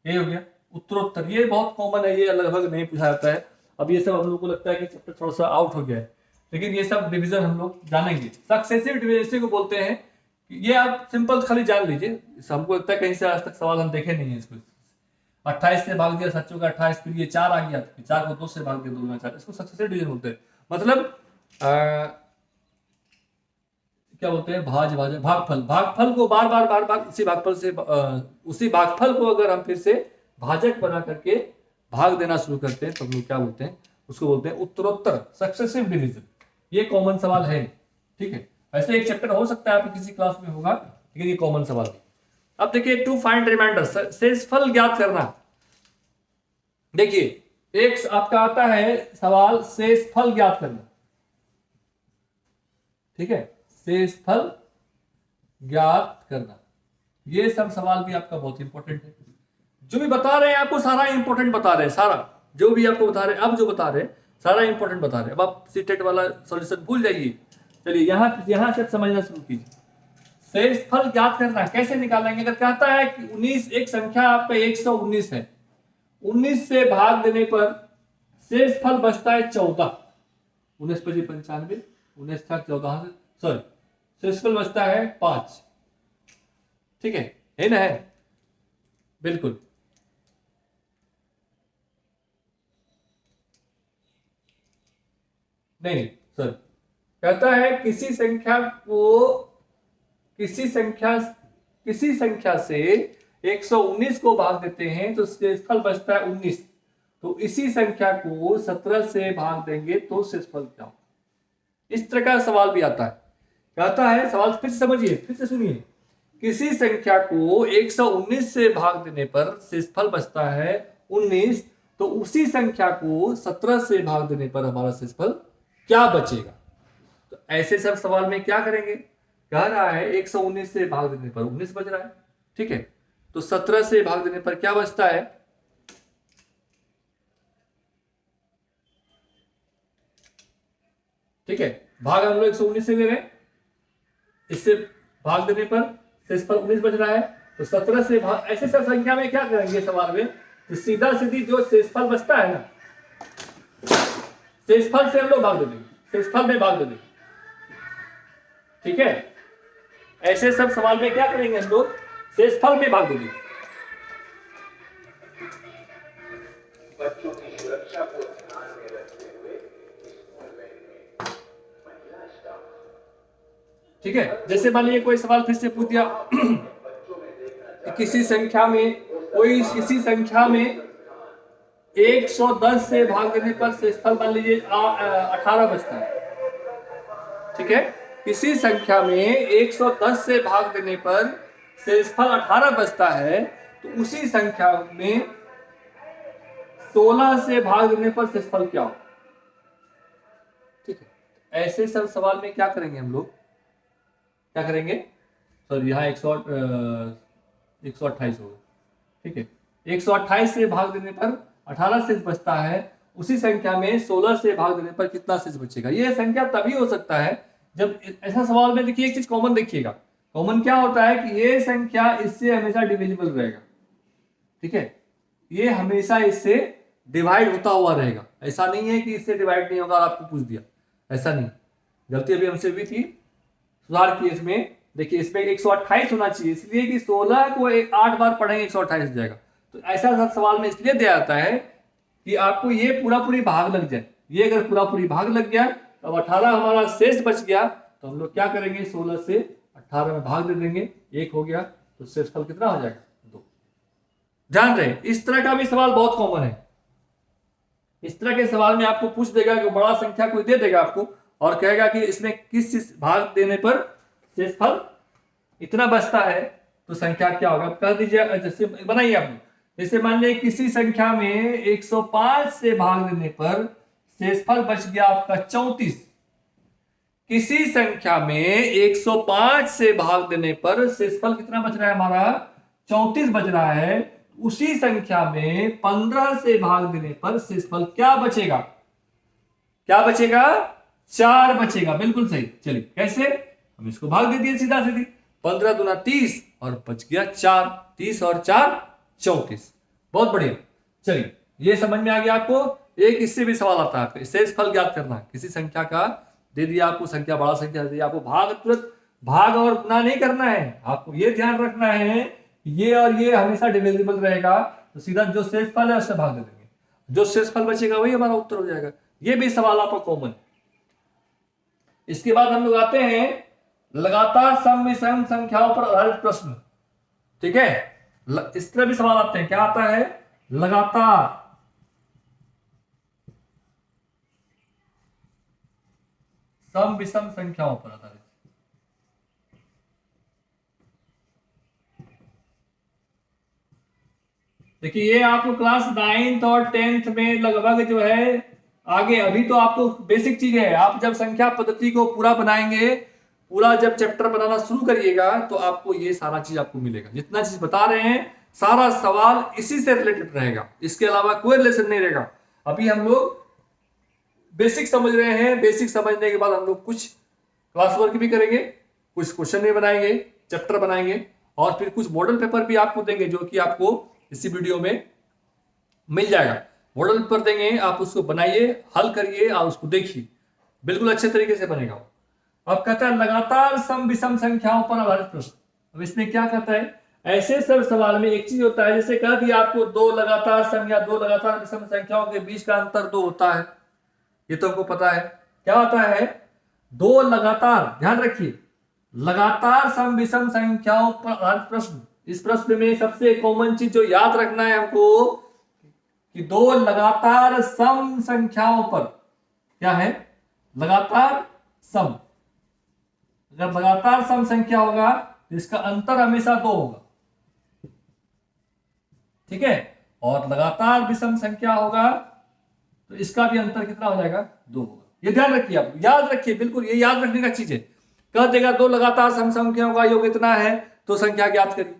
ये हो गया उत्तरोत्तर। ये बहुत कॉमन है, ये लगभग नहीं पूछा जाता है, अब ये सब हम लोग को लगता है कि चैप्टर थोड़ा सा आउट हो गया है, लेकिन ये सब डिवीजन हम लोग जानेंगे। सक्सेसिव डिवीजन को बोलते हैं, ये आप सिंपल खाली जान लीजिए। हमको लगता है कहीं से आज तक सवाल हम देखे नहीं है इसको। 28 से भाग दिया, सच्चों का 28, फिर ये 4 आ गया, 4 को 2 से भाग दिया, 2 में 4, इसको सक्सेसिव डिवीजन बोलते हैं। मतलब क्या बोलते हैं, भागफल। भागफल को बार बार उसी भागफल से उसी भागफल को अगर हम फिर से भाजक बना करके भाग देना शुरू करते हैं तो हम लोग क्या बोलते हैं, उसको बोलते हैं उत्तरोत्तर सक्सेसिव डिवीजन। ये कॉमन सवाल है, ठीक है। ऐसे एक चैप्टर हो सकता है आपकी किसी क्लास में होगा, लेकिन ये कॉमन सवाल है। अब देखिए, टू फाइंड रिमाइंडर, शेषफल ज्ञात करना। देखिए एक आपका आता है सवाल, शेषफल ज्ञात करना, ठीक है, शेषफल ज्ञात करना। ये सब सवाल भी आपका बहुत इंपॉर्टेंट है। जो भी बता रहे हैं आपको सारा इंपॉर्टेंट बता रहे हैं, सारा जो भी आपको बता रहे हैं, अब जो बता रहे हैं सारा इंपॉर्टेंट बता रहे हैं। अब आप सीटेट वाला सॉल्यूशन भूल जाइए, चलिए यहां से समझना शुरू कीजिए। शेषफल ज्ञात करना कैसे निकालेंगे? अगर कहता है कि 19, एक संख्या आपका 119 है, 19 से भाग देने पर शेषफल बचता है 14। 19 × 95, 19 था 14, सॉरी, शेषफल बचता है 5, ठीक है ना? है बिल्कुल। नहीं सर, कहता है किसी संख्या से 119 को भाग देते हैं तो शेषफल बचता है 19, तो इसी संख्या को 17 से भाग देंगे तो शेषफल क्या हो? इस तरह का सवाल भी आता है। कहता है, सवाल फिर से समझिए, फिर से सुनिए, किसी संख्या को 119 से भाग देने पर शेषफल बचता है 19, तो उसी संख्या को 17 से भाग देने पर हमारा शेषफल क्या बचेगा? तो ऐसे सब सवाल में क्या करेंगे? कह रहा है 119 से भाग देने पर 19 बच रहा है, ठीक है, तो 17 से भाग देने पर क्या बचता है? ठीक है, भाग हम लोग 119 से ले रहे हैं, इससे भाग देने पर शेषफल 19 बच रहा है, तो 17 से भाग, ऐसे सब संख्या में क्या करेंगे सवाल में? तो सीधा सीधी जो शेषफल बचता है ना, शेषफल से हम लोग भाग दे देंगे, शेषफल में भाग दे देंगे, ठीक है। ऐसे सब सवाल में क्या करेंगे हम लोग? शेषफल में भाग दे देंगे। बच्चों की सुरक्षा को ध्यान में रखते हुए ठीक है। जैसे मान लीजिए कोई सवाल फिर से पूछ दिया किसी संख्या में 110 से भाग देने पर शेषफल मान लीजिए 18 बचता है, ठीक है। किसी संख्या में 110 से भाग देने पर शेषफल 18 बचता है, तो उसी संख्या में 16 से भाग देने पर शेषफल क्या हो? ठीक है। ऐसे सब सवाल में क्या करेंगे हम लोग? क्या करेंगे? सॉरी, यहाँ 128 होगा, ठीक है। 128 से भाग देने पर 18 शेष बचता है, उसी संख्या में 16 से भाग देने पर कितना शेष बचेगा? ये संख्या तभी हो सकता है जब ऐसा सवाल में, देखिए एक चीज कॉमन देखिएगा, कॉमन क्या होता है कि ये संख्या इससे हमेशा डिविजिबल रहेगा, ठीक है, ये हमेशा इससे डिवाइड होता हुआ रहेगा। ऐसा नहीं है कि इससे डिवाइड नहीं होगा, आपको पूछ दिया, ऐसा नहीं। गलती अभी हमसे हुई थी, सुधार की इसमें। देखिए इसमें 128 होना चाहिए, इसलिए कि 16 को 8 बार पढ़ेंगे 128 हो जाएगा। तो ऐसा सब सवाल में इसलिए दिया जाता है कि आपको ये पूरी भाग लग जाए। ये अगर पूरी भाग लग गया तो 18 हमारा शेष बच गया, तो हम लोग क्या करेंगे? 16 से 18 में भाग दे देंगे, 1 हो गया, तो शेषफल कितना हो जाएगा? 2। ध्यान रहे, इस तरह का भी सवाल बहुत कॉमन है। इस तरह के सवाल में आपको पूछ देगा कि बड़ा संख्या कोई दे देगा आपको और कहेगा कि इसमें किस भाग देने पर शेषफल इतना बचता है, तो संख्या क्या होगा? कह दीजिए, जैसे बनाइए आप, जैसे मान लीजिए किसी संख्या में 105 से भाग देने पर शेषफल बच गया आपका 34। किसी संख्या में 105 से भाग देने पर शेषफल कितना बच रहा है? हमारा 34 बच रहा है। उसी संख्या में 15 से भाग देने पर शेषफल क्या बचेगा? क्या बचेगा? 4 बचेगा। बिल्कुल सही। चलिए कैसे? हम इसको भाग दे दिए सीधा सीधी, 15 दूना 30 और बच गया 4। 30 और 4 34। बहुत बढ़िया। चलिए ये समझ में आ गया आपको। एक इससे भी सवाल आता है आपका, शेष फल ज्ञात करना। किसी संख्या का दे दिया आपको, संख्या बड़ा संख्या दे दिया आपको, भाग तुरंत भाग और गुना नहीं करना है, आपको ये ध्यान रखना है ये और ये हमेशा डिविजिबल रहेगा, तो सीधा जो शेष फल है उससे भाग दे देंगे, जो शेष फल बचेगा वही हमारा उत्तर हो जाएगा। ये भी सवाल आपका कॉमन। इसके बाद हम लोग आते हैं लगातार सम विषम संख्याओं पर आधारित प्रश्न। ठीक है, इस तरह भी सवाल आते हैं। क्या आता है? लगातार सम विषम संख्याओं पर आधारित। देखिए ये आपको क्लास 9th और 10th में लगभग जो है आगे, अभी तो आपको बेसिक चीज है। आप जब संख्या पद्धति को पूरा बनाएंगे, पूरा जब चैप्टर बनाना शुरू करिएगा तो आपको ये सारा चीज आपको मिलेगा। जितना चीज बता रहे हैं सारा सवाल इसी से रिलेटेड रहेगा, इसके अलावा कोई रिलेशन नहीं रहेगा। अभी हम लोग बेसिक समझ रहे हैं, बेसिक समझने के बाद हम लोग कुछ क्लास वर्क भी करेंगे, कुछ क्वेश्चन भी बनाएंगे, चैप्टर बनाएंगे, और फिर कुछ मॉडल पेपर भी आपको देंगे जो कि आपको इसी वीडियो में मिल जाएगा। मॉडल पेपर देंगे, आप उसको बनाइए, हल करिए और उसको देखिए, बिल्कुल अच्छे तरीके से बनेगा। अब कहता है लगातार सम विषम संख्याओं पर आधारित प्रश्न। अब इसमें क्या कहता है? ऐसे सब सवाल में एक चीज होता है, जैसे कह दिया आपको दो लगातार सम या दो लगातार विषम संख्याओं के बीच का अंतर 2 होता है, ये तो हमको पता है। क्या होता है? दो लगातार, ध्यान रखिए, लगातार सम विषम संख्याओं पर आधारित प्रश्न। इस प्रश्न में सबसे कॉमन चीज जो याद रखना है हमको कि दो लगातार सम संख्याओं पर, क्या है? लगातार सम। अगर लगातार सम संख्या होगा तो इसका अंतर हमेशा 2 होगा, ठीक है। और लगातार विषम संख्या होगा तो इसका भी अंतर कितना हो जाएगा? 2 होगा। ये ध्यान रखिए, आप याद रखिए, बिल्कुल ये याद रखने का चीज है। कह देगा दो लगातार सम संख्याओं का योग इतना है तो संख्या ज्ञात करिए,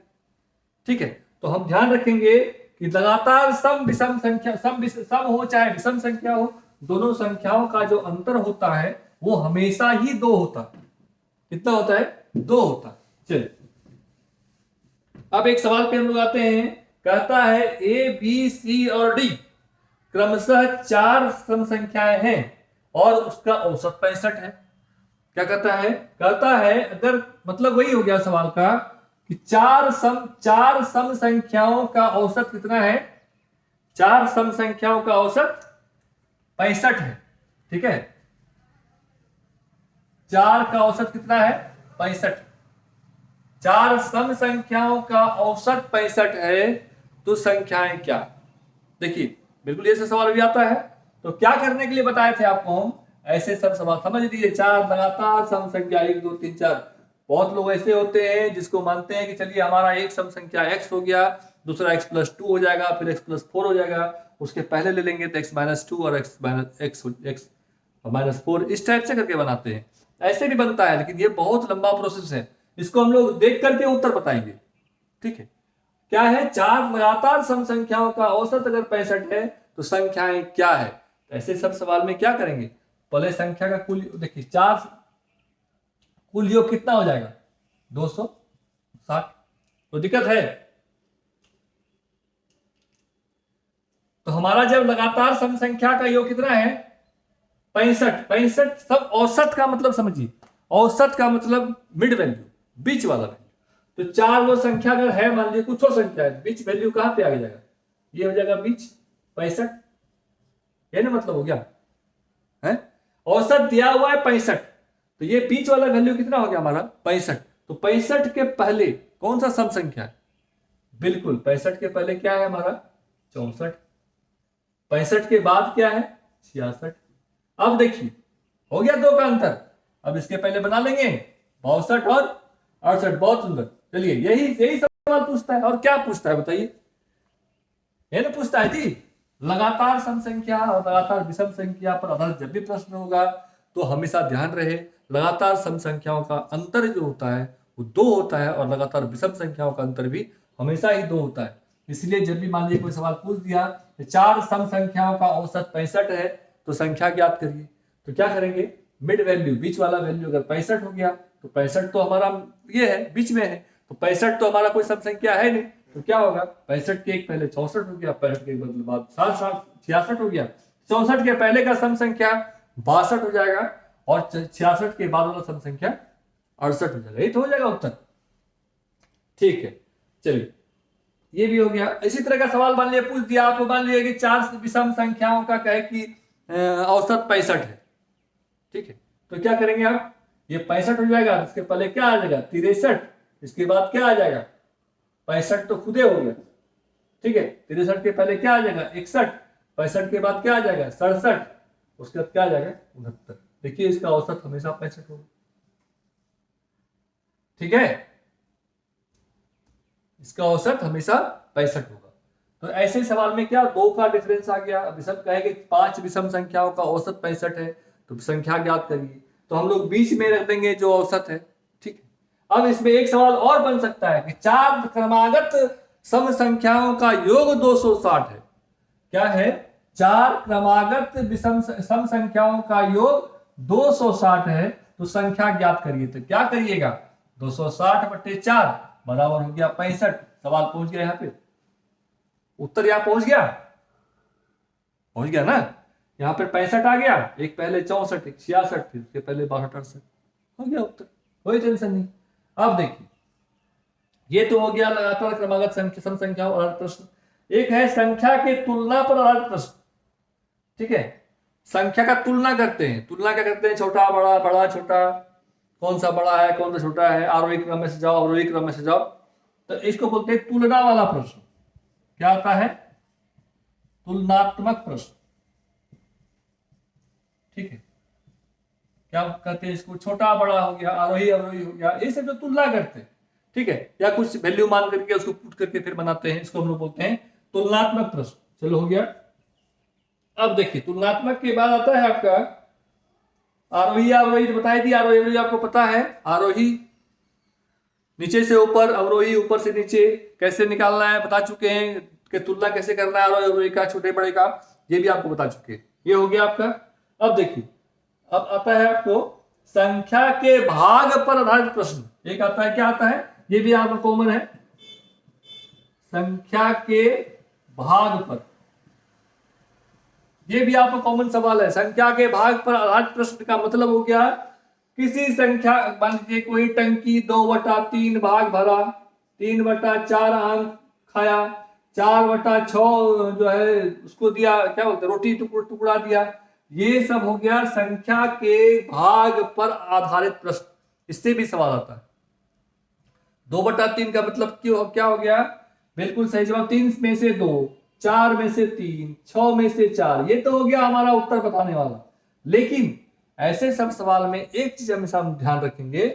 ठीक है। तो हम ध्यान रखेंगे कि लगातार सम विषम संख्या, सम हो चाहे विषम संख्या हो, दोनों संख्याओं का जो अंतर होता है वो हमेशा ही 2 होता है। कितना होता है? 2 होता है। चलिए अब एक सवाल पे हम लोग आते हैं। कहता है ए बी सी और डी क्रमशः 4 सम संख्याएं हैं और उसका औसत 65 है। क्या कहता है? कहता है अगर, मतलब वही हो गया सवाल का कि चार सम संख्याओं का औसत कितना है? 4 सम संख्याओं का औसत 65 है, ठीक है। 4 का औसत कितना है? 65। 4 सम संख्याओं का औसत 65 है तो संख्याएं क्या? देखिए बिल्कुल ऐसे सवाल भी आता है। तो क्या करने के लिए बताए थे आपको हम? ऐसे सब सवाल समझ लीजिए। 4 लगातार सम संख्या 1 2 3 4। बहुत लोग ऐसे होते हैं जिसको मानते हैं कि चलिए हमारा एक सम संख्या x हो गया, दूसरा x+2 हो जाएगा, फिर x+4 हो जाएगा, उसके पहले ले लेंगे तो x-2 और x-4, इस टाइप से करके बनाते हैं। ऐसे भी बनता है, लेकिन ये बहुत लंबा प्रोसेस है, इसको हम लोग देख करके उत्तर बताएंगे, ठीक है। क्या है? 4 लगातार सम संख्याओं का औसत अगर 65 है तो संख्याएं क्या है? ऐसे सब सवाल में क्या करेंगे? पहले संख्या का कुल, देखिए 4 कुल योग कितना हो जाएगा? 260। तो दिक्कत है। तो हमारा जब लगातार सम संख्या का योग कितना है? 65। सब औसत का मतलब समझिए, औसत का मतलब मिड वैल्यू, बीच वाला वैल्यू। तो 4 वो संख्या अगर है, मान लीजिए कुछ और संख्या है, बीच वैल्यू कहां पे आ जाएगा? ये हो जाएगा बीच 65, ये ना मतलब हो गया है। औसत दिया हुआ है 65, तो ये बीच वाला वैल्यू कितना हो गया हमारा? 65। तो 65 के पहले कौन सा सम संख्या है? बिल्कुल 65 के पहले क्या है हमारा? 64। 65 के बाद क्या है? 66। अब देखिए हो गया 2 का अंतर। अब इसके पहले बना लेंगे 62 और 68। बहुत सुंदर। चलिए यही सवाल पूछता है। और क्या पूछता है बताइए? ये ना पूछता है जी, लगातार सम संख्या और लगातार विषम संख्या पर आधारित जब भी प्रश्न होगा तो हमेशा ध्यान रहे लगातार सम संख्याओं का अंतर जो होता है वो 2 होता है और लगातार विषम संख्याओं का अंतर भी हमेशा ही 2 होता है। इसलिए जब भी मान लीजिए कोई सवाल पूछ दिया 4 सम संख्याओं का औसत 65 है तो संख्या ज्ञात करिए, तो क्या करेंगे? मिड वैल्यू, बीच वाला वैल्यू अगर 65 हो गया तो 65 तो हमारा ये है, बीच में है, तो 65 तो हमारा कोई सम संख्या है नहीं, तो क्या होगा? 65 के एक पहले 64 हो गया, 65 के बाद 66 हो गया, 64 के पहले का सम संख्या 62 हो जाएगा और 66 के बाद वाला सम संख्या 68 हो जाएगा। ये तो हो जाएगा उत्तर। ठीक है, चलिए ये भी हो गया। इसी तरह का सवाल मान लिया पूछ दिया आपको, मान लिया कि 4 विषम संख्याओं का कहे कि औसत 65 है। ठीक है, तो क्या करेंगे आप, ये 65 हो जाएगा, इसके पहले क्या आ जाएगा 63, इसके बाद क्या आ जाएगा 65 तो खुदे हो गया। ठीक है, 63 के पहले क्या आ जाएगा 61, 65 के बाद क्या आ जाएगा 67, उसके बाद क्या आ जाएगा 69। देखिए इसका औसत हमेशा 65 होगा। ठीक है, इसका औसत हमेशा 65 होगा। तो ऐसे सवाल में क्या 2 का डिफरेंस आ गया। विषम कहेंगे 5 विषम संख्याओं का औसत 65 है, तो संख्या ज्ञात करिए, तो हम लोग बीच में रख देंगे जो औसत है। ठीक है, अब इसमें एक सवाल और बन सकता है कि 4 क्रमागत सम संख्याओं का योग 260 है। क्या है, 4 क्रमागत विषम सम संख्याओं का योग 260 है, तो संख्या ज्ञात करिए। तो क्या करिएगा 260/4 बराबर हो गया 65। सवाल पहुंच गया, यहाँ पे उत्तर यहाँ पहुंच गया ना। यहाँ पे 65 आ गया, एक पहले 64, एक 66, फिर उसके पहले 62, 68 हो गया उत्तर, कोई टेंशन नहीं। अब देखिए ये तो हो गया लगातार क्रमागत सम संख्याओं आधारित प्रश्न। एक है संख्या के तुलना पर आधारित प्रश्न। ठीक है, संख्या का तुलना करते हैं। तुलना क्या करते हैं, छोटा बड़ा, बड़ा छोटा, कौन सा बड़ा है कौन सा छोटा है, आरोही क्रम में से जाओ अवरोही क्रम में से जाओ, तो इसको बोलते हैं तुलना वाला प्रश्न। क्या आता है, तुलनात्मक प्रश्न। ठीक है, क्या कहते हैं इसको, छोटा बड़ा हो गया, आरोही अवरोही हो गया, ये सब जो तुलना करते हैं। ठीक है, या कुछ वैल्यू मान करके उसको पुट करके फिर बनाते हैं, इसको हम लोग बोलते हैं तुलनात्मक प्रश्न। चलो हो गया। अब देखिए तुलनात्मक के बाद आता है आपका आरोही अवरोही। बताई थी आरोही अवरोही आपको पता है। आरोही नीचे से ऊपर, अवरोही ऊपर से नीचे, कैसे निकालना है बता चुके हैं कि तुलना कैसे करना है आरोही अवरोही का, छोटे बड़े का, ये भी आपको बता चुके हैं। ये हो गया आपका। अब देखिए अब आता है आपको संख्या के भाग पर आधारित प्रश्न। एक आता है, क्या आता है, ये भी आपका कॉमन है, संख्या के भाग पर। ये भी आपका कॉमन सवाल है। संख्या के भाग पर आधारित प्रश्न का मतलब हो गया किसी संख्या, मान लीजिए कोई टंकी 2/3 भाग भरा, 3/4 आम खाया, 4/6 जो है उसको दिया, क्या बोलते हैं, रोटी टुकड़ा दिया। ये सब हो गया संख्या के भाग पर आधारित प्रश्न। इससे भी सवाल आता है। 2/3 का मतलब क्या हो गया, बिल्कुल सही जवाब 3 में से 2, 4 में से 3, 6 में से 4। ये तो हो गया हमारा उत्तर बताने वाला। लेकिन ऐसे सब सवाल में एक चीज हमेशा हम ध्यान रखेंगे,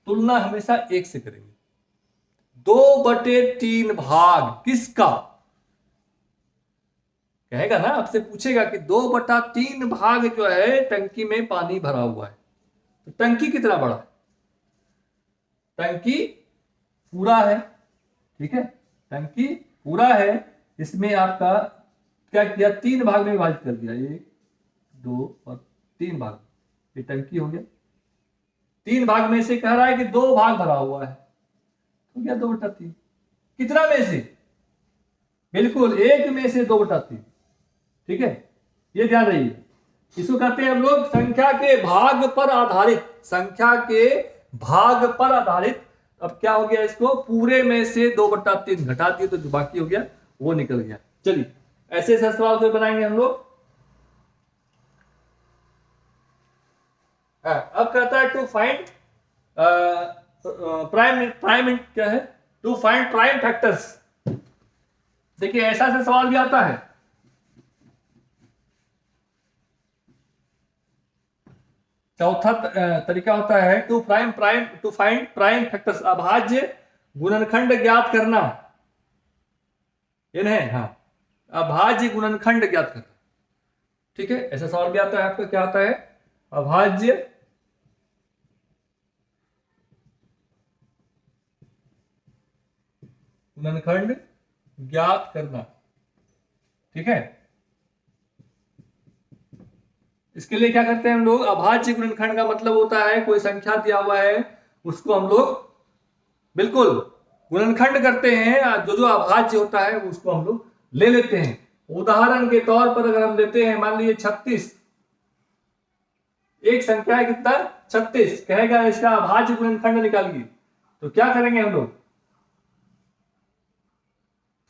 तुलना हमेशा 1 से करेंगे। 2/3 भाग किसका, कहेगा ना, आपसे पूछेगा कि 2/3 भाग जो है टंकी में पानी भरा हुआ है, तो टंकी कितना बड़ा है, टंकी पूरा है। ठीक है, टंकी पूरा है, इसमें आपका क्या किया, 3 भाग में विभाजित कर दिया, 1 2 और 3 भाग, ये टंकी हो गया। 3 भाग में से कह रहा है कि 2 भाग भरा हुआ है, तो क्या 2/3, कितना में से, बिल्कुल 1 में से 2/3। ठीक है, ये ध्यान रहिए। इसको कहते हैं हम लोग संख्या के भाग पर आधारित, संख्या के भाग पर आधारित। अब क्या हो गया, इसको पूरे में से 2/3 घटा दिए तो जो बाकी हो गया वो निकल गया। चलिए ऐसे सवाल को बनाएंगे हम लोग। अब कहता है टू फाइंड प्राइम क्या है, टू फाइंड प्राइम फैक्टर्स। देखिए ऐसा से सवाल भी आता है। चौथा तरीका होता है टू फाइंड प्राइम फैक्टर्स, अभाज्य गुणनखंड ज्ञात करना। इन्हें हाँ, अभाज्य गुणनखंड ज्ञात करना। ठीक है, ऐसा सवाल भी आता है आपका। क्या आता है, अभाज्य गुणनखंड ज्ञात करना। ठीक है, इसके लिए क्या करते हैं हम लोग, अभाज्य गुणनखंड का मतलब होता है कोई संख्या दिया हुआ है उसको हम लोग बिल्कुल गुणनखंड करते हैं, जो जो अभाज्य होता है उसको हम लोग ले लेते हैं। उदाहरण के तौर पर अगर हम लेते हैं, मान लीजिए 36, एक संख्या है कितना 36, कहेगा इसका अभाज्य गुणनखंड निकालिए, तो क्या करेंगे हम लोग?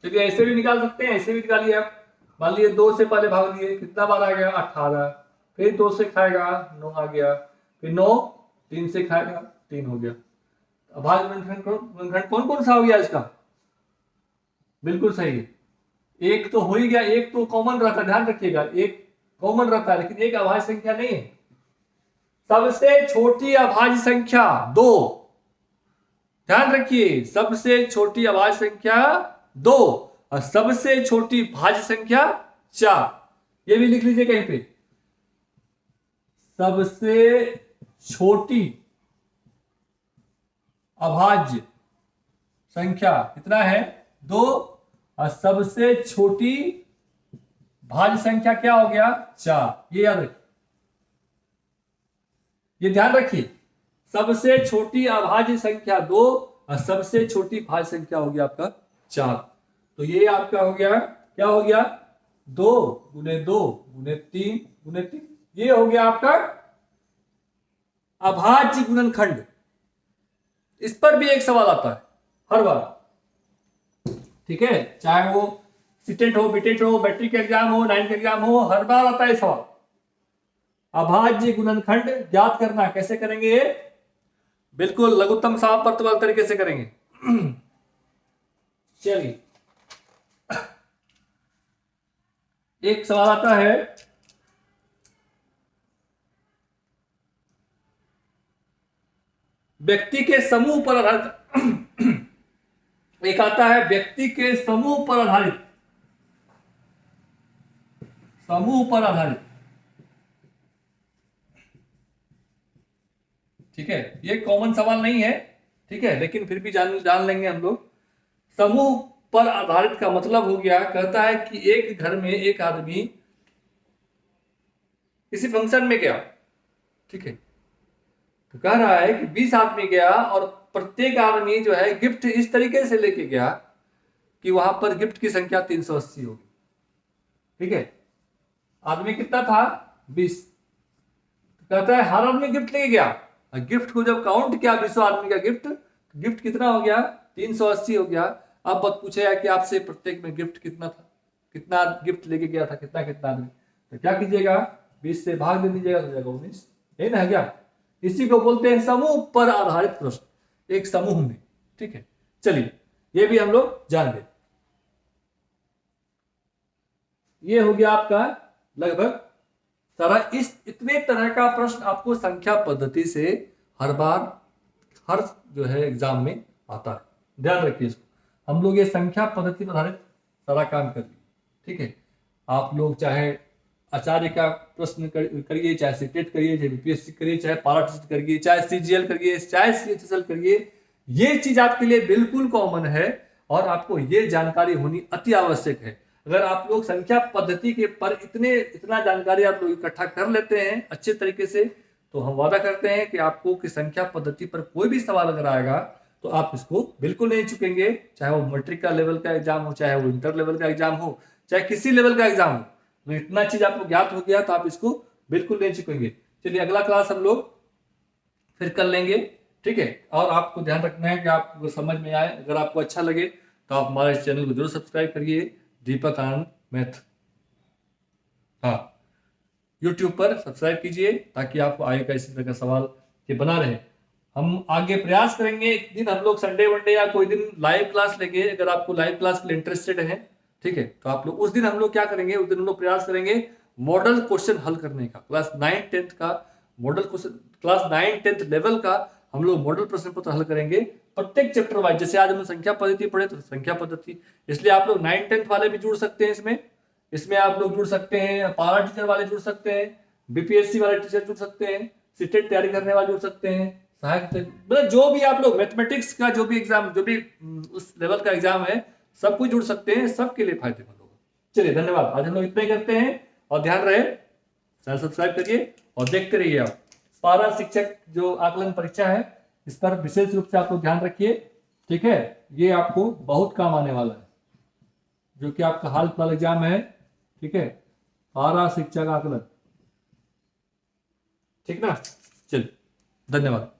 चलिए ऐसे भी निकाल सकते हैं, ऐसे भी निकालिए आप। मान लीजिए 2 से पहले भाग दिए, कितना बार आ गया 18, फिर 2 से खाएगा 9 आ गया, फिर 9 3 से खाएगा 3 हो गया। अभाज्य गुणनखंड कौन कौन सा हो गया इसका? बिल्कुल सही है, एक तो हो ही गया, एक तो कॉमन रहता है, ध्यान रखिएगा, एक कॉमन रहता है लेकिन एक अभाज्य संख्या नहीं है। सबसे छोटी अभाज्य संख्या 2, ध्यान रखिए, सबसे छोटी अभाज्य संख्या 2 और सबसे छोटी भाज्य संख्या 4। ये भी लिख लीजिए कहीं पे, सबसे छोटी अभाज्य संख्या कितना है 2 और सबसे छोटी भाज्य संख्या क्या हो गया 4। ये याद रखिए, ये ध्यान रखिए, सबसे छोटी अभाज्य संख्या 2 और सबसे छोटी भाज्य संख्या हो गया आपका 4। तो ये आपका हो गया, क्या हो गया 2 गुने 2 गुने 3 गुने 3, ये हो गया आपका अभाज्य गुणनखंड। इस पर भी एक सवाल आता है हर बार, ठीक है, चाहे वो सीटेट हो, बीटेट हो, मैट्रिक एग्जाम हो, 9th एग्जाम हो, हर बार आता है सवाल। अभाज्य गुणनखंड ज्ञात करना, कैसे करेंगे? बिल्कुल लघुत्तम समापवर्त वाले तरीके से करेंगे। चलिए एक सवाल आता है, व्यक्ति के समूह पर आधारित एक आता है व्यक्ति के समूह पर आधारित, समूह पर आधारित, ठीक है, ये कॉमन सवाल नहीं है, ठीक है, लेकिन फिर भी जान लेंगे हम लोग। समूह पर आधारित का मतलब हो गया, कहता है कि एक घर में एक आदमी किसी फंक्शन में गया, ठीक है, तो कह रहा है कि 20 आदमी गया और प्रत्येक आदमी जो है गिफ्ट इस तरीके से लेके गया कि वहां पर गिफ्ट की संख्या 380 होगी, ठीक है, आदमी कितना था 20, तो कहता है हर आदमी गिफ्ट लेके गया, और गिफ्ट को जब काउंट किया 20 आदमी का गिफ्ट कितना हो गया 380 हो गया। अब बात पूछे है कि आपसे प्रत्येक में गिफ्ट कितना था, कितना गिफ्ट लेके गया था, कितना कितना आदमी, तो क्या कीजिएगा 20 से भाग दे दीजिएगा, हो जाएगा 19, है ना क्या? इसी को बोलते हैं समूह पर आधारित प्रश्न, एक समूह में, ठीक है। चलिए ये भी हम लोग जान गए। ये हो गया आपका लगभग सारा। इतने तरह का प्रश्न आपको संख्या पद्धति से हर बार हर जो है एग्जाम में आता है, ध्यान रखिए इसको। हम लोग ये संख्या पद्धति पर आधारित सारा काम करिए, ठीक है। आप लोग चाहे आचार्य का प्रश्न करिए, चाहे सीटेट करिए, चाहे बीपीएससी करिए, चाहे पारा टेस्ट करिए, चाहे सीजीएल करिए, चाहे सीएचएसएल करिए, ये चीज आपके लिए बिल्कुल कॉमन है और आपको ये जानकारी होनी अति आवश्यक है। अगर आप लोग संख्या पद्धति के पर इतना जानकारी आप लोग इकट्ठा कर लेते हैं अच्छे तरीके से, तो हम वादा करते हैं कि आपको कि संख्या पद्धति पर कोई भी सवाल अगर आएगा तो आप इसको बिल्कुल नहीं चुकेंगे, चाहे वो मैट्रिक का लेवल का एग्जाम हो, चाहे वो इंटर लेवल का एग्जाम हो, चाहे किसी लेवल का एग्जाम हो, तो इतना चीज आपको ज्ञात हो गया तो आप इसको बिल्कुल नहीं चुकेंगे। चलिए अगला क्लास हम लोग फिर कर लेंगे, ठीक है। और आपको ध्यान रखना है कि आपको समझ में आए, अगर आपको अच्छा लगे तो आप हमारे चैनल को जरूर सब्सक्राइब करिए, दीपक आनंद मैथ, हाँ, यूट्यूब पर सब्सक्राइब कीजिए ताकि आपको आगे का इसी तरह का सवाल के बना रहे। हम आगे प्रयास करेंगे एक दिन हम लोग संडे वनडे या कोई दिन लाइव क्लास लेंगे, अगर आपको लाइव क्लास के लिए इंटरेस्टेड है, ठीक है, तो आप लोग उस दिन हम लोग क्या करेंगे, उस दिन हम लोग प्रयास करेंगे मॉडल क्वेश्चन हल करने का, क्लास 9th 10th का model question, class 9th 10th level का हम लोग मॉडल प्रश्न पत्र हल करेंगे प्रत्येक चैप्टर वाइज। जैसे आज हमने संख्या पद्धति पढ़े तो संख्या पद्धति, इसलिए आप लोग 9th 10th वाले भी जुड़ सकते हैं इसमें आप लोग जुड़ सकते हैं, पारा टीचर वाले जुड़ सकते हैं, बीपीएससी वाले टीचर जुड़ सकते हैं, सीटेट तैयारी करने वाले जुड़ सकते हैं, सहायक, मतलब जो भी आप लोग मैथमेटिक्स का जो भी एग्जाम, जो भी उस लेवल का एग्जाम है, सब कुछ जुड़ सकते हैं, सबके लिए फायदेमंद होगा। चलिए धन्यवाद, आज हम लोग इतना ही करते हैं और ध्यान रहे चैनल सब्सक्राइब करिए और देखते रहिए। आप पारा शिक्षक जो आकलन परीक्षा है इस पर विशेष रूप से आप लोग ध्यान रखिए, ठीक है, ये आपको बहुत काम आने वाला है, जो कि आपका हाल फिलहाल एग्जाम है ठीक है, पारा शिक्षा का आकलन। ठीक ना, चल, धन्यवाद।